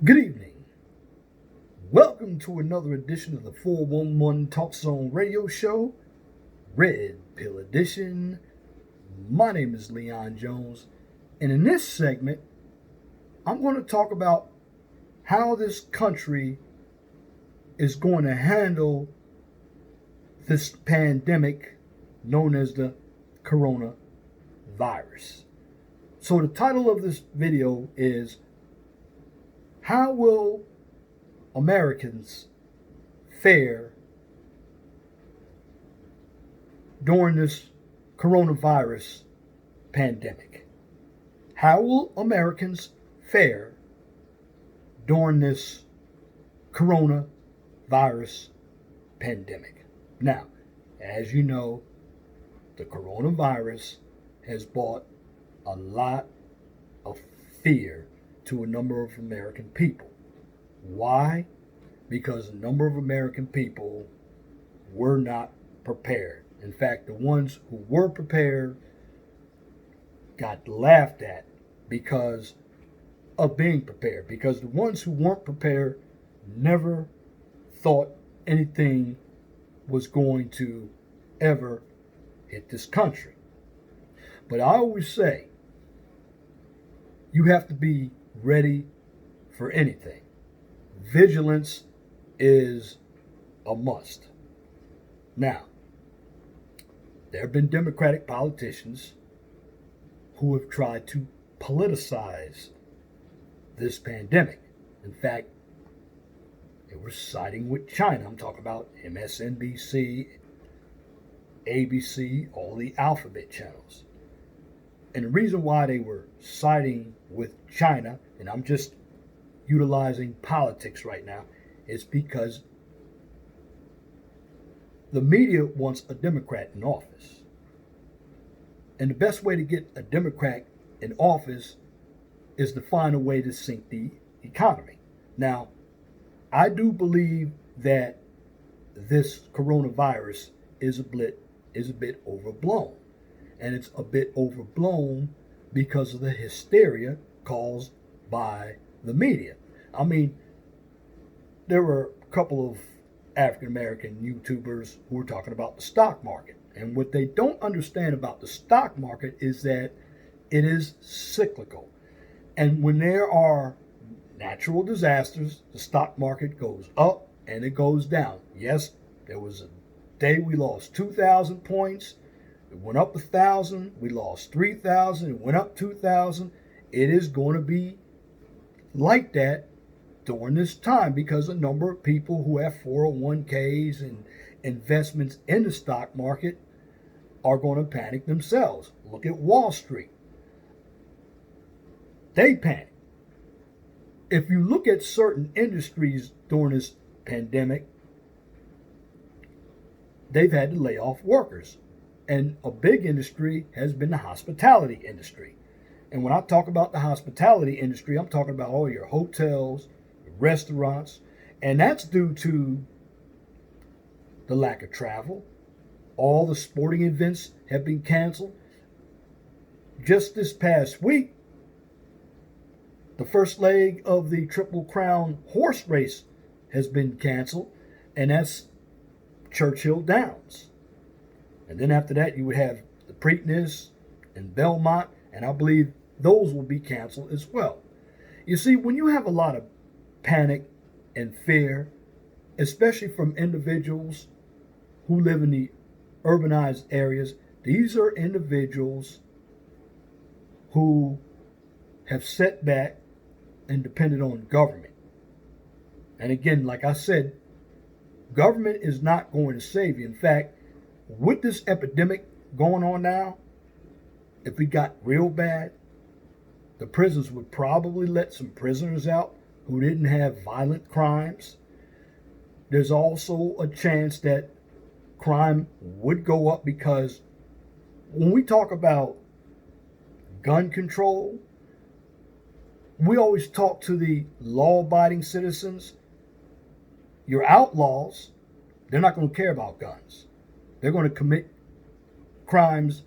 Good evening. Welcome to another edition of the 411 Talk Zone radio show, Red Pill Edition. My name is Leon Jones, and in this segment, I'm going to talk about how this country is going to handle this pandemic known as the coronavirus. So, the title of this video is How Will Americans fare during this coronavirus pandemic? How will Americans fare during this coronavirus pandemic? Now, as you know, the coronavirus has brought a lot of fear to a number of American people. Why? Because a number of American people were not prepared. In fact, the ones who were prepared got laughed at because of being prepared. Because the ones who weren't prepared never thought anything was going to ever hit this country. But I always say, you have to be ready for anything. Vigilance is a must. Now, there have been Democratic politicians who have tried to politicize this pandemic. In fact, they were siding with China. I'm talking about MSNBC, ABC, all the alphabet channels. And the reason why they were siding with China, and I'm just utilizing politics right now, is because the media wants a Democrat in office. And the best way to get a Democrat in office is to find a way to sink the economy. Now, I do believe that this coronavirus is a bit overblown. And it's a bit overblown because of the hysteria caused by the media. I mean, there were a couple of African American YouTubers who were talking about the stock market. And what they don't understand about the stock market is that it is cyclical. And when there are natural disasters, the stock market goes up and it goes down. Yes, there was a day we lost 2,000 points. It went up 1,000. We lost 3,000. It went up 2,000. It is going to be like that during this time because a number of people who have 401ks and investments in the stock market are going to panic themselves. Look at Wall Street. They panic. If you look at certain industries during this pandemic, they've had to lay off workers. And a big industry has been the hospitality industry. And when I talk about the hospitality industry, I'm talking about all your hotels, restaurants, and that's due to the lack of travel. All the sporting events have been canceled. Just this past week, the first leg of the Triple Crown horse race has been canceled, and that's Churchill Downs. And then after that, you would have the Preakness and Belmont, and I believe those will be canceled as well. You see, when you have a lot of panic and fear, especially from individuals who live in the urbanized areas, these are individuals who have set back and depended on government. And again, like I said, government is not going to save you. In fact, with this epidemic going on now, if it got real bad, the prisons would probably let some prisoners out who didn't have violent crimes. There's also a chance that crime would go up because when we talk about gun control, we always talk to the law-abiding citizens. Your outlaws, they're not going to care about guns. They're going to commit crimes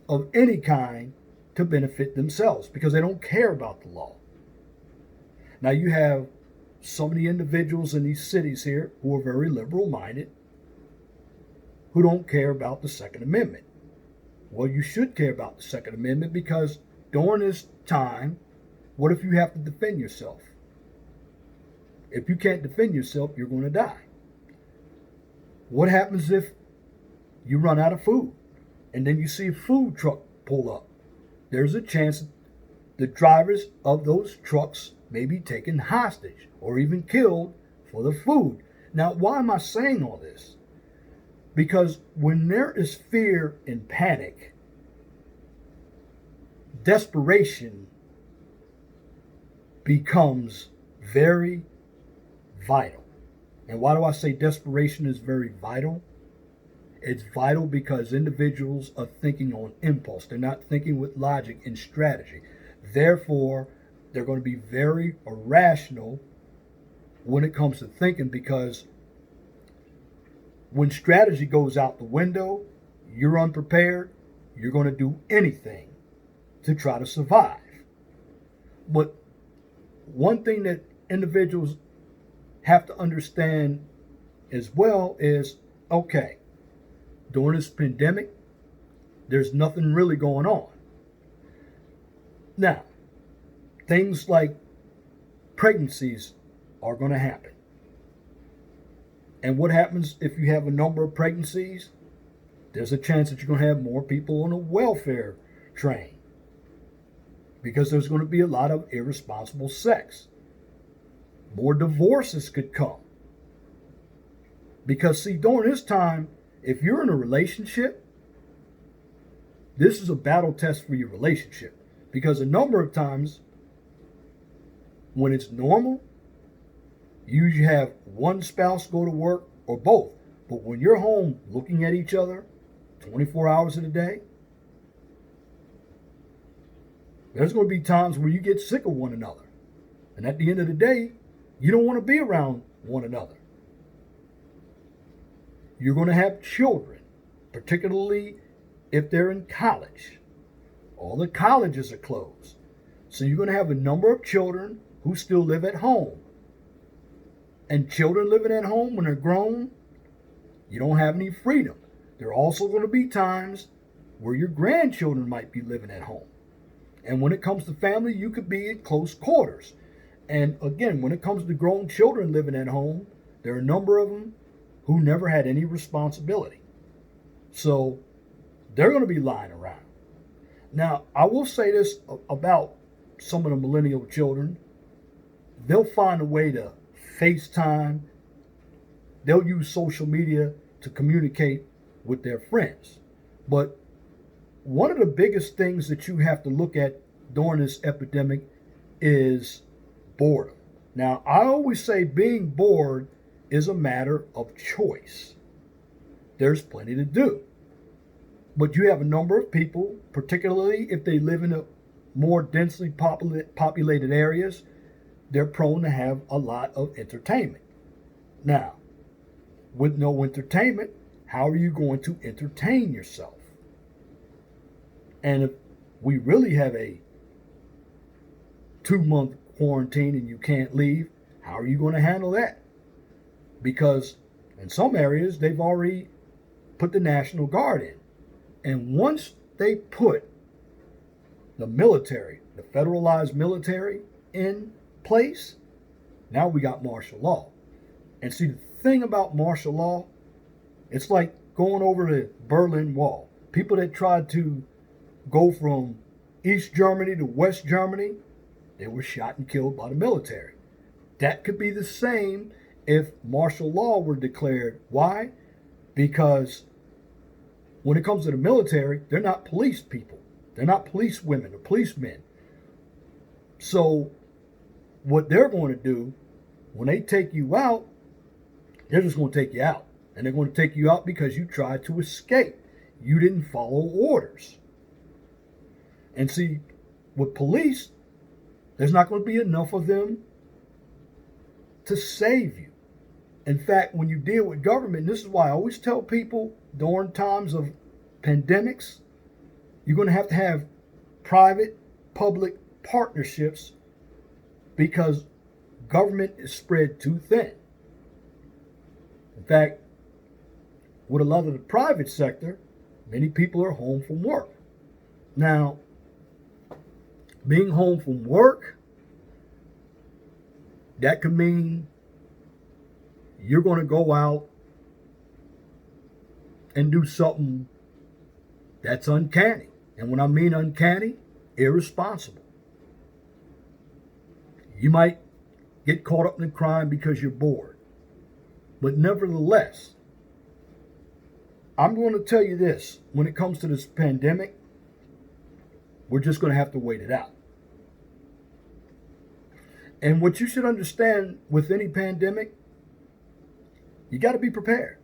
of any kind to benefit themselves because they don't care about the law. Now you have some of the individuals in these cities here who are very liberal minded who don't care about the Second Amendment. Well, you should care about the Second Amendment because during this time, what if you have to defend yourself? If you can't defend yourself, you're going to die. What happens if you run out of food and then you see a food truck pull up? There's a chance the drivers of those trucks may be taken hostage or even killed for the food. Now, why am I saying all this? Because when there is fear and panic, desperation becomes very vital. And why do I say desperation is very vital? It's vital because individuals are thinking on impulse. They're not thinking with logic and strategy. Therefore, they're going to be very irrational when it comes to thinking, because when strategy goes out the window, you're unprepared, you're going to do anything to try to survive. But one thing that individuals have to understand as well is, okay, during this pandemic, there's nothing really going on. Now, things like pregnancies are going to happen. And what happens if you have a number of pregnancies? There's a chance that you're going to have more people on a welfare train because there's going to be a lot of irresponsible sex. More divorces could come. Because, see, during this time, if you're in a relationship, this is a battle test for your relationship. Because a number of times, when it's normal, you usually have one spouse go to work or both. But when you're home looking at each other 24 hours in a day, there's going to be times where you get sick of one another. And at the end of the day, you don't want to be around one another. You're going to have children, particularly if they're in college. All the colleges are closed. So you're going to have a number of children who still live at home. And children living at home, when they're grown, you don't have any freedom. There are also going to be times where your grandchildren might be living at home. And when it comes to family, you could be in close quarters. And again, when it comes to grown children living at home, there are a number of them who never had any responsibility. So they're going to be lying around. Now, I will say this about some of the millennial children. They'll find a way to FaceTime. They'll use social media to communicate with their friends. But one of the biggest things that you have to look at during this epidemic is boredom. Now, I always say being bored is a matter of choice. There's plenty to do. But you have a number of people, particularly if they live in a more densely populated areas, they're prone to have a lot of entertainment. Now, with no entertainment, how are you going to entertain yourself? And if we really have a 2-month quarantine and you can't leave, how are you going to handle that? Because in some areas, they've already put the National Guard in. And once they put the military, the federalized military, in place, now we got martial law. And see, the thing about martial law, it's like going over the Berlin Wall. People that tried to go from East Germany to West Germany, they were shot and killed by the military. That could be the same if martial law were declared. Why? Because when it comes to the military, they're not police people. They're not police women or policemen. So what they're going to do, when they take you out, they're just going to take you out. And they're going to take you out because you tried to escape. You didn't follow orders. And see, with police, there's not going to be enough of them to save you. In fact, when you deal with government, this is why I always tell people during times of pandemics, you're going to have private-public partnerships because government is spread too thin. In fact, with a lot of the private sector, many people are home from work. Now, being home from work, that could mean you're going to go out and do something that's uncanny. And when I mean uncanny, irresponsible. You might get caught up in a crime because you're bored. But nevertheless, I'm going to tell you this. When it comes to this pandemic, we're just going to have to wait it out. And what you should understand with any pandemic, you got to be prepared.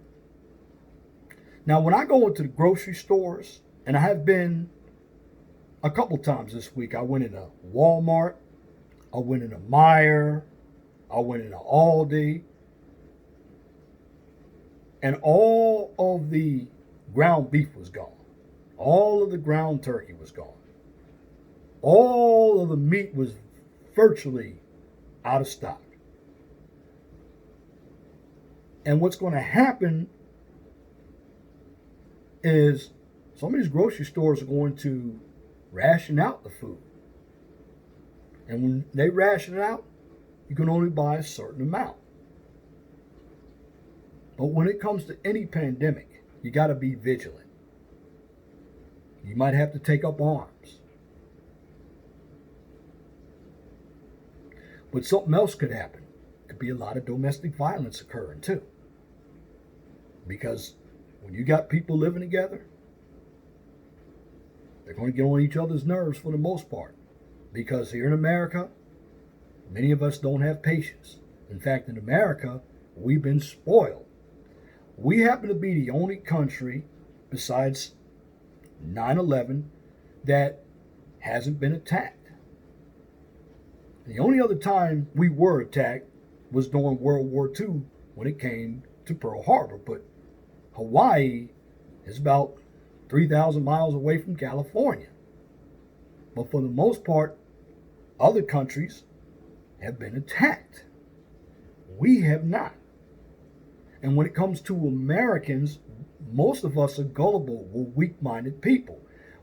Now, when I go into the grocery stores, and I have been a couple times this week, I went into Walmart, I went into Meijer, I went into Aldi, and all of the ground beef was gone. All of the ground turkey was gone. All of the meat was virtually out of stock. And what's going to happen is some of these grocery stores are going to ration out the food. And when they ration it out, you can only buy a certain amount. But when it comes to any pandemic, you got to be vigilant. You might have to take up arms. But something else could happen. Could be a lot of domestic violence occurring too. Because when you got people living together, they're going to get on each other's nerves for the most part. Because here in America, many of us don't have patience. In fact, in America, we've been spoiled. We happen to be the only country, besides 9/11, that hasn't been attacked. The only other time we were attacked was during World War II when it came to Pearl Harbor. But Hawaii is about 3,000 miles away from California. But for the most part, other countries have been attacked. We have not. And when it comes to Americans, most of us are gullible. We're weak-minded people.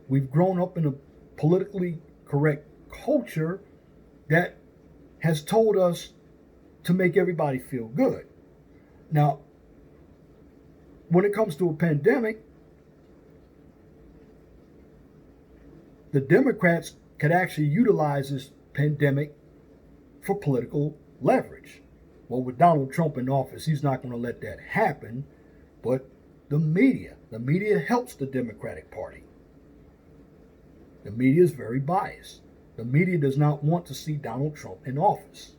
We've grown up in a politically correct culture that has told us to make everybody feel good. Now, when it comes to a pandemic, the Democrats could actually utilize this pandemic for political leverage. Well, with Donald Trump in office, he's not going to let that happen. But the media helps the Democratic Party. The media is very biased. The media does not want to see Donald Trump in office.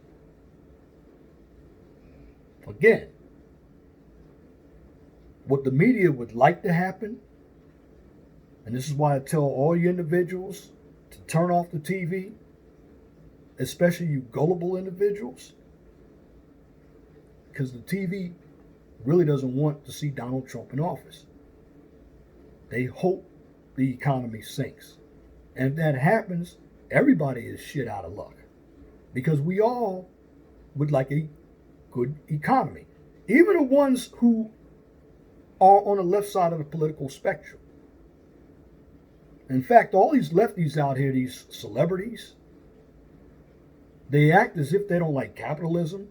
Again, what the media would like to happen, and this is why I tell all you individuals to turn off the TV, especially you gullible individuals, because the TV really doesn't want to see Donald Trump in office. They hope the economy sinks. And if that happens, everybody is shit out of luck. Because we all would like a good economy. Even the ones who are on the left side of the political spectrum. In fact, all these lefties out here, these celebrities, they act as if they don't like capitalism,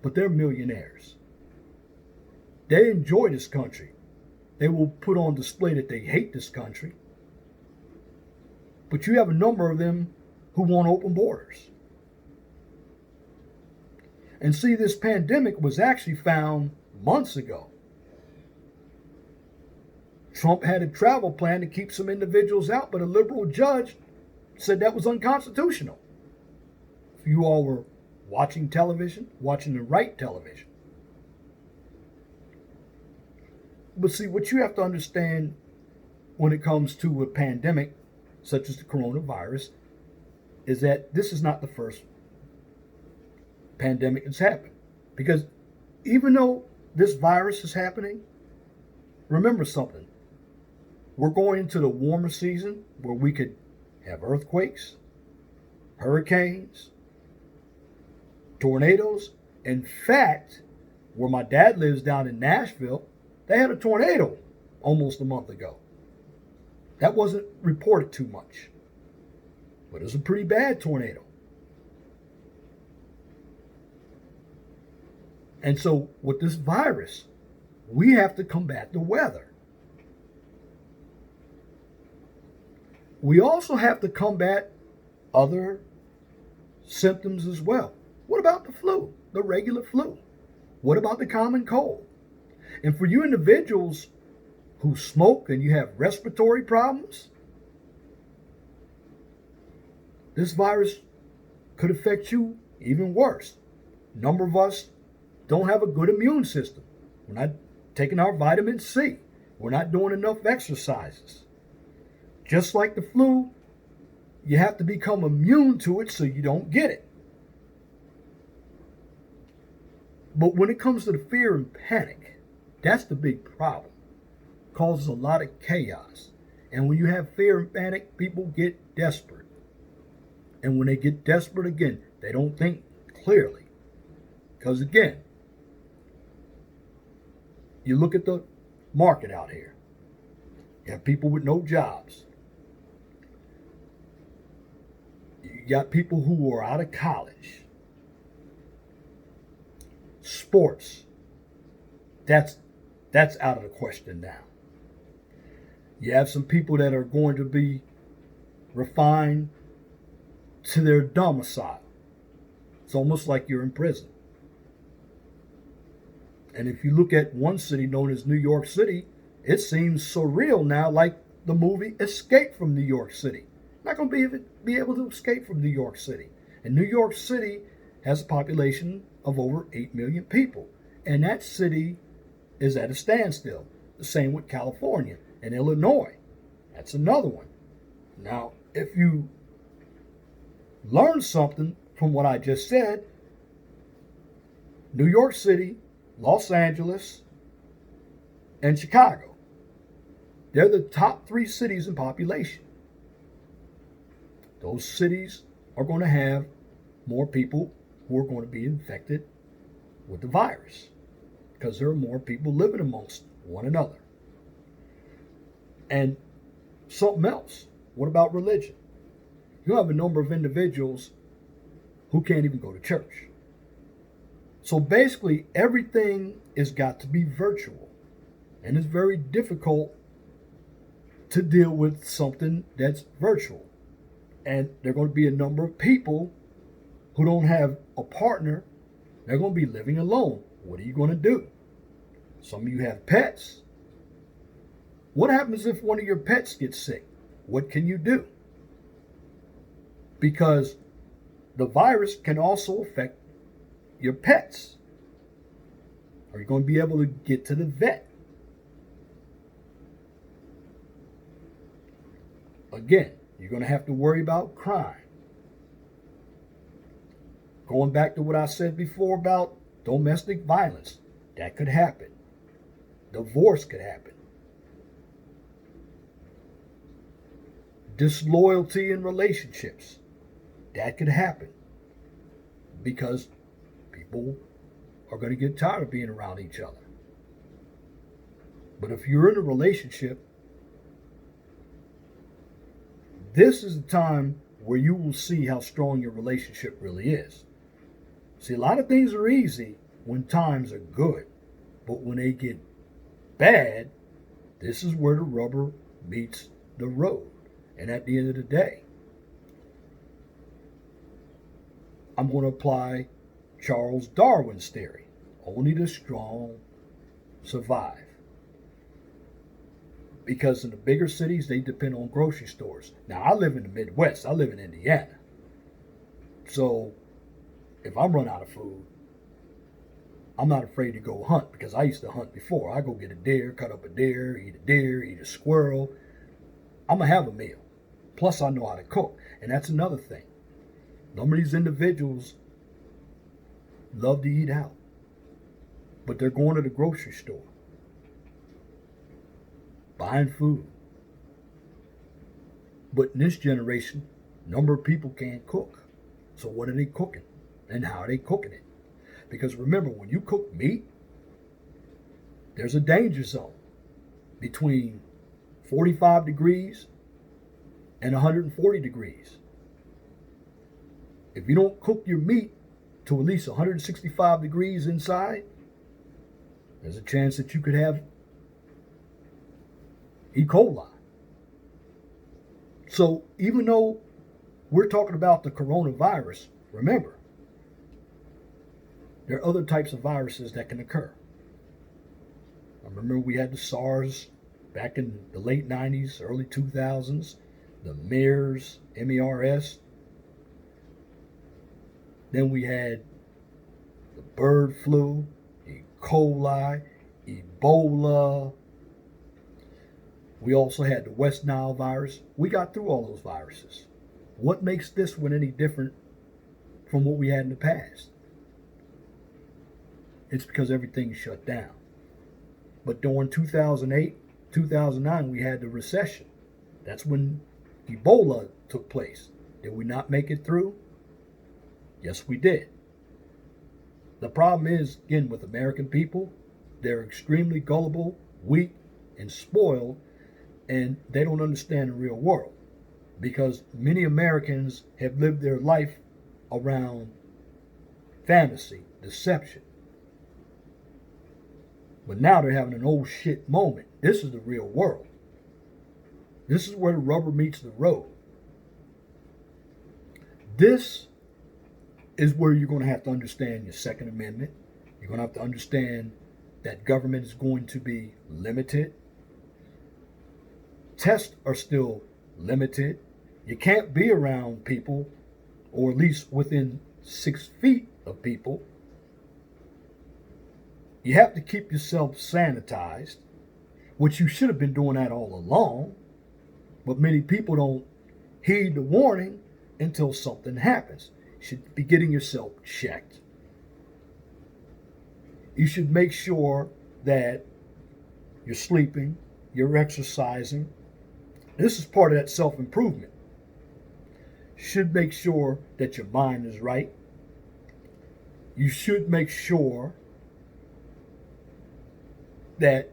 but they're millionaires. They enjoy this country. They will put on display that they hate this country. But you have a number of them who want open borders. And see, this pandemic was actually found months ago. Trump had a travel plan to keep some individuals out, but a liberal judge said that was unconstitutional. If you all were watching television, watching the right television. But see, what you have to understand when it comes to a pandemic, such as the coronavirus, is that this is not the first pandemic that's happened. Because even though this virus is happening, remember something. We're going into the warmer season where we could have earthquakes, hurricanes, tornadoes. In fact, where my dad lives down in Nashville, they had a tornado almost a month ago. That wasn't reported too much, but it was a pretty bad tornado. And so with this virus, we have to combat the weather. We also have to combat other symptoms as well. What about the flu, the regular flu? What about the common cold? And for you individuals who smoke and you have respiratory problems, this virus could affect you even worse. A number of us don't have a good immune system. We're not taking our vitamin C. We're not doing enough exercises. Just like the flu, you have to become immune to it so you don't get it. But when it comes to the fear and panic, that's the big problem. It causes a lot of chaos. And when you have fear and panic, people get desperate. And when they get desperate again, they don't think clearly. Because again, you look at the market out here. You have people with no jobs. You got people who are out of college. Sports, that's out of the question now. You have some people that are going to be refined to their domicile. It's almost like you're in prison. And if you look at one city known as New York City, it seems surreal now, like the movie Escape from New York City. Not going to be able to escape from New York City. And New York City has a population of over 8 million people. And that city is at a standstill. The same with California and Illinois. That's another one. Now, if you learn something from what I just said, New York City, Los Angeles, and Chicago, they're the top 3 cities in population. Those cities are going to have more people who are going to be infected with the virus because there are more people living amongst one another. And something else, what about religion? You have a number of individuals who can't even go to church. So basically, everything has got to be virtual. And it's very difficult to deal with something that's virtual. And there are going to be a number of people who don't have a partner. They're going to be living alone. What are you going to do? Some of you have pets. What happens if one of your pets gets sick? What can you do? Because the virus can also affect your pets. Are you going to be able to get to the vet? Again, you're going to have to worry about crime. Going back to what I said before about domestic violence, that could happen. Divorce could happen. Disloyalty in relationships, that could happen. Because people are going to get tired of being around each other. But if you're in a relationship, this is the time where you will see how strong your relationship really is. See, a lot of things are easy when times are good, but when they get bad, this is where the rubber meets the road. And at the end of the day, I'm going to apply Charles Darwin's theory. Only the strong survive. Because in the bigger cities, they depend on grocery stores. Now, I live in the Midwest. I live in Indiana. So, if I'm run out of food, I'm not afraid to go hunt because I used to hunt before. I go get a deer, cut up a deer, eat a squirrel. I'm going to have a meal. Plus, I know how to cook. And that's another thing. Some of these individuals love to eat out, but they're going to the grocery store, buying food. But in this generation, a number of people can't cook. So what are they cooking? And how are they cooking it? Because remember, when you cook meat, there's a danger zone between 45 degrees and 140 degrees. If you don't cook your meat to at least 165 degrees inside, there's a chance that you could have E. coli. So even though we're talking about the coronavirus, remember, there are other types of viruses that can occur. I remember we had the SARS back in the late 90s, early 2000s, the MERS, MERS. Then we had the bird flu, E. coli, Ebola. We also had the West Nile virus. We got through all those viruses. What makes this one any different from what we had in the past? It's because everything shut down. But during 2008, 2009, we had the recession. That's when Ebola took place. Did we not make it through? Yes, we did. The problem is, again, with American people, they're extremely gullible, weak, and spoiled, and they don't understand the real world. Because many Americans have lived their life around fantasy, deception. But now they're having an oh shit moment. This is the real world. This is where the rubber meets the road. This is where you're going to have to understand your Second Amendment. You're going to have to understand that government is going to be limited. Tests are still limited. You can't be around people, or at least within 6 feet of people. You have to keep yourself sanitized, which you should have been doing that all along. But many people don't heed the warning until something happens. You should be getting yourself checked. You should make sure that you're sleeping, you're exercising. This is part of that self-improvement. You should make sure that your mind is right. You should make sure that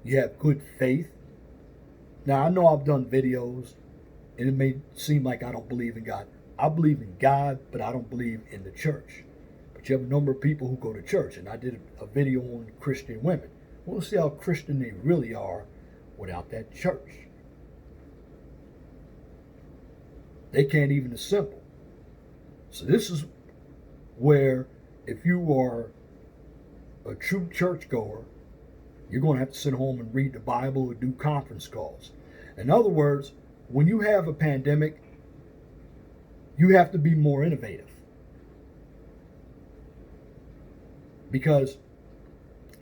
you have good faith. Now, I know I've done videos, and it may seem like I don't believe in God. I believe in God, but I don't believe in the church. But you have a number of people who go to church, and I did a video on Christian women. We'll see how Christian they really are without that church. They can't even assemble. So this is where, if you are a true churchgoer, you're going to have to sit home and read the Bible or do conference calls. In other words, when you have a pandemic, you have to be more innovative. Because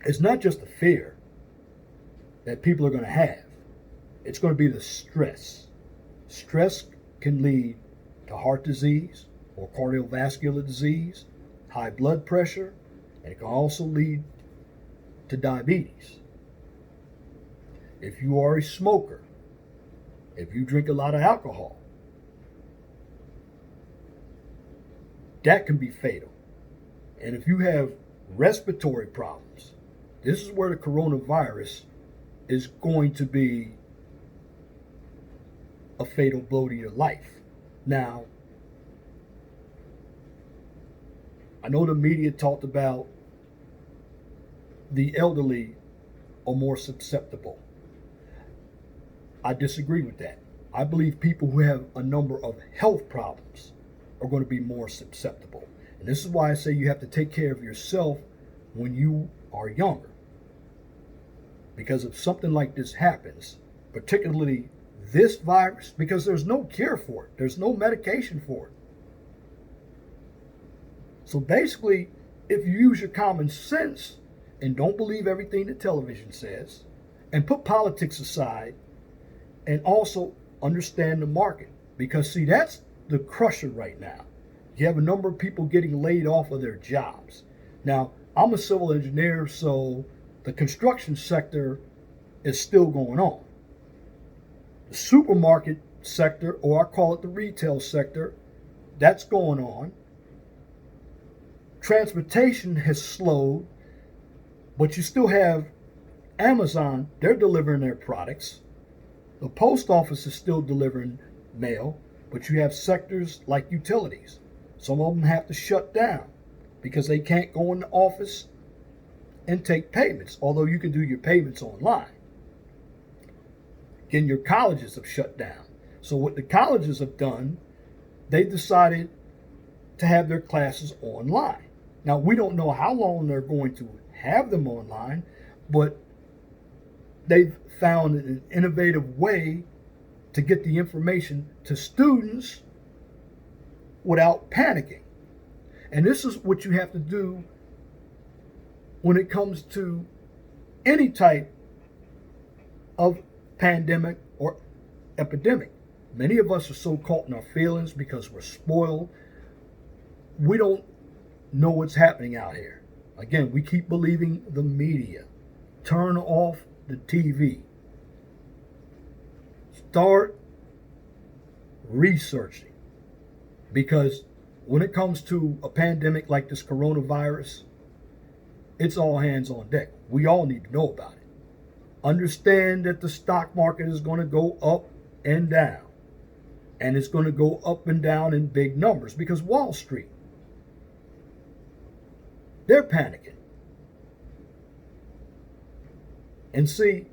it's not just the fear that people are going to have. It's going to be the stress. Stress can lead to heart disease or cardiovascular disease, high blood pressure, and it can also lead to diabetes. If you are a smoker, if you drink a lot of alcohol, that can be fatal. And if you have respiratory problems, this is where the coronavirus is going to be a fatal blow to your life. Now, I know the media talked about the elderly are more susceptible. I disagree with that. I believe people who have a number of health problems are going to be more susceptible. And this is why I say you have to take care of yourself when you are younger. Because if something like this happens, particularly this virus, because there's no cure for it, there's no medication for it. So basically, if you use your common sense and don't believe everything the television says, and put politics aside, and also understand the market. Because see, that's the crusher right now. You have a number of people getting laid off of their jobs. Now, I'm a civil engineer, so the construction sector is still going on. The supermarket sector, or I call it the retail sector, that's going on. Transportation has slowed, but you still have Amazon, they're delivering their products. The post office is still delivering mail, but you have sectors like utilities. Some of them have to shut down because they can't go in the office and take payments, although you can do your payments online. Again, your colleges have shut down. So what the colleges have done, they decided to have their classes online. Now, we don't know how long they're going to have them online, but they've found an innovative way to get the information to students without panicking. And this is what you have to do when it comes to any type of pandemic or epidemic. Many of us are so caught in our feelings because we're spoiled. We don't know what's happening out here. Again, we keep believing the media. Turn off the TV. Start researching. Because when it comes to a pandemic like this coronavirus, it's all hands on deck. We all need to know about it. Understand that the stock market is going to go up and down. And it's going to go up and down in big numbers because Wall Street, they're panicking. And see,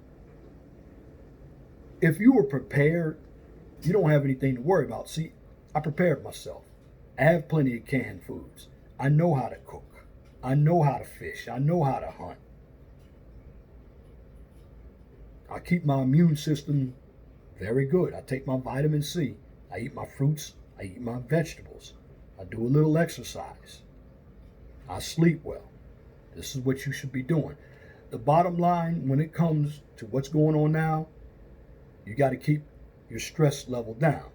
if you were prepared, you don't have anything to worry about. See, I prepared myself. I have plenty of canned foods. I know how to cook. I know how to fish. I know how to hunt. I keep my immune system very good. I take my vitamin C. I eat my fruits. I eat my vegetables. I do a little exercise. I sleep well. This is what you should be doing. The bottom line when it comes to what's going on now, you got to keep your stress level down.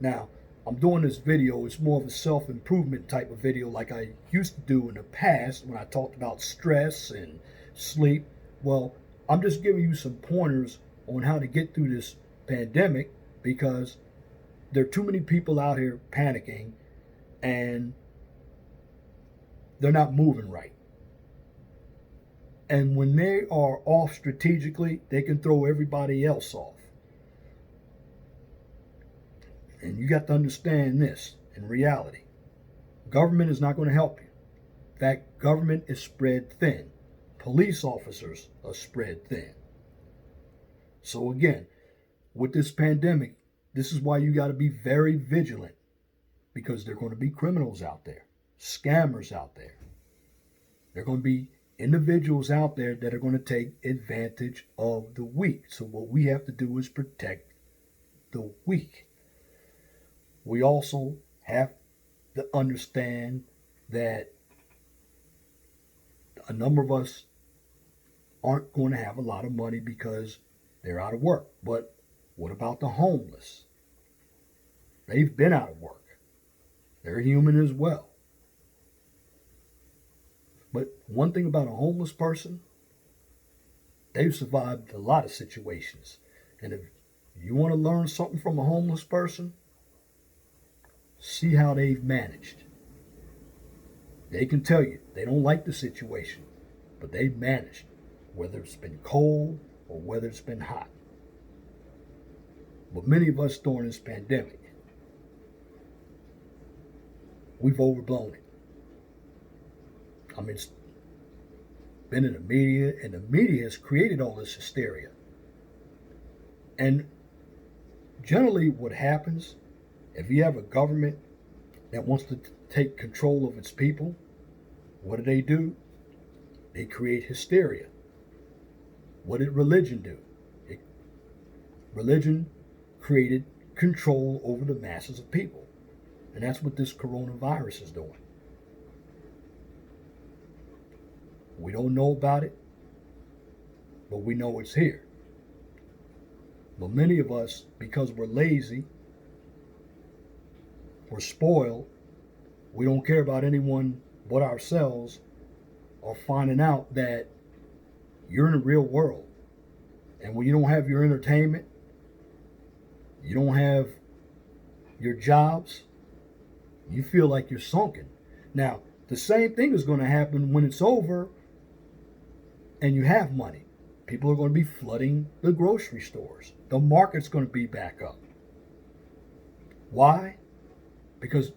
Now, I'm doing this video, it's more of a self-improvement type of video like I used to do in the past when I talked about stress and sleep. Well, I'm just giving you some pointers on how to get through this pandemic because there are too many people out here panicking and they're not moving right. And when they are off strategically, they can throw everybody else off. And you got to understand this in reality. Government is not going to help you. In fact, government is spread thin. Police officers are spread thin. So again, with this pandemic, this is why you got to be very vigilant because there are going to be criminals out there, scammers out there. There are going to be individuals out there that are going to take advantage of the weak. So what we have to do is protect the weak. We also have to understand that a number of us aren't going to have a lot of money because they're out of work. But what about the homeless? They've been out of work. They're human as well. But one thing about a homeless person, they've survived a lot of situations. And if you want to learn something from a homeless person, see how they've managed. They can tell you they don't like the situation, but they've managed, whether it's been cold or whether it's been hot. But many of us during this pandemic, we've overblown it. I mean, it's been in the media, and the media has created all this hysteria. And generally what happens, if you have a government that wants to take control of its people, what do? They create hysteria. What did religion do? Religion created control over the masses of people. And that's what this coronavirus is doing. We don't know about it, but we know it's here. But many of us, because we're lazy, we're spoiled, we don't care about anyone but ourselves, are finding out that you're in the real world. And when you don't have your entertainment, you don't have your jobs, you feel like you're sunken. Now, the same thing is going to happen when it's over and you have money. People are going to be flooding the grocery stores. The market's going to be back up. Why? Because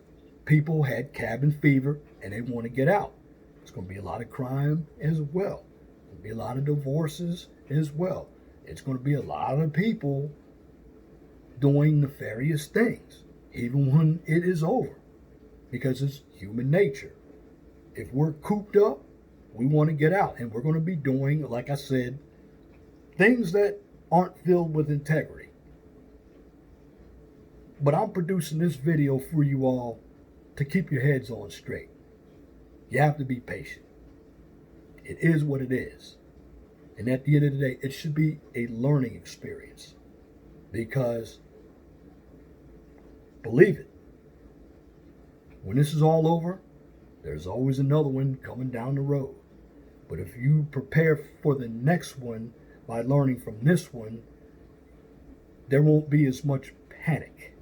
people had cabin fever and they want to get out. It's going to be a lot of crime as well. There'll be a lot of divorces as well. It's going to be a lot of people doing nefarious things, even when it is over, because it's human nature. If we're cooped up, we want to get out, and we're going to be doing, like I said, things that aren't filled with integrity. But I'm producing this video for you all to keep your heads on straight. You have to be patient. It is what it is. And at the end of the day, it should be a learning experience. Because, believe it, when this is all over, there's always another one coming down the road. But if you prepare for the next one by learning from this one, there won't be as much panic.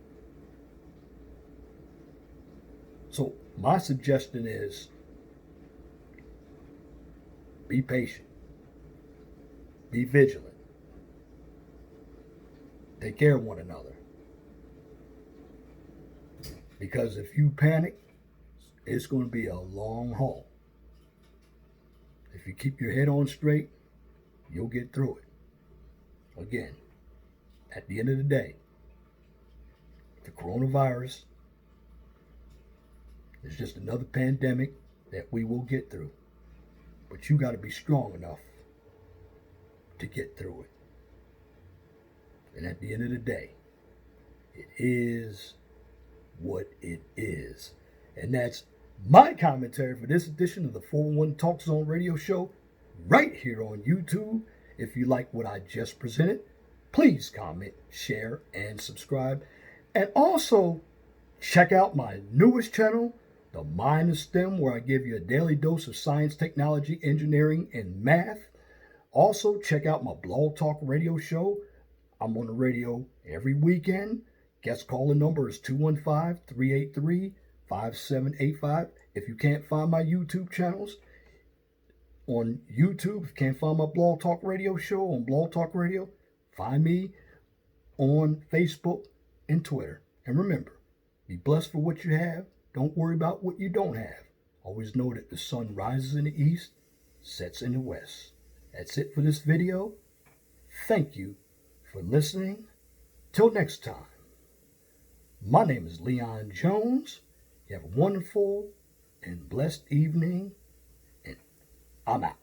So my suggestion is, be patient. Be vigilant. Take care of one another. Because if you panic, it's going to be a long haul. If you keep your head on straight, you'll get through it. Again, at the end of the day, the coronavirus is just another pandemic that we will get through. But you got to be strong enough to get through it. And at the end of the day, it is what it is. And that's my commentary for this edition of the 411 Talk Zone radio show right here on YouTube. If you like what I just presented, please comment, share, and subscribe. And also check out my newest channel, The Mind of STEM, where I give you a daily dose of science, technology, engineering, and math. Also, check out my Blog Talk radio show. I'm on the radio every weekend. Guest calling number is 215-383-5785. If you can't find my YouTube channels on YouTube, if you can't find my Blog Talk radio show on Blog Talk Radio, find me on Facebook and Twitter. And remember, be blessed for what you have. Don't worry about what you don't have. Always know that the sun rises in the east, sets in the west. That's it for this video. Thank you for listening. Till next time. My name is Leon Jones. You have a wonderful and blessed evening, and I'm out.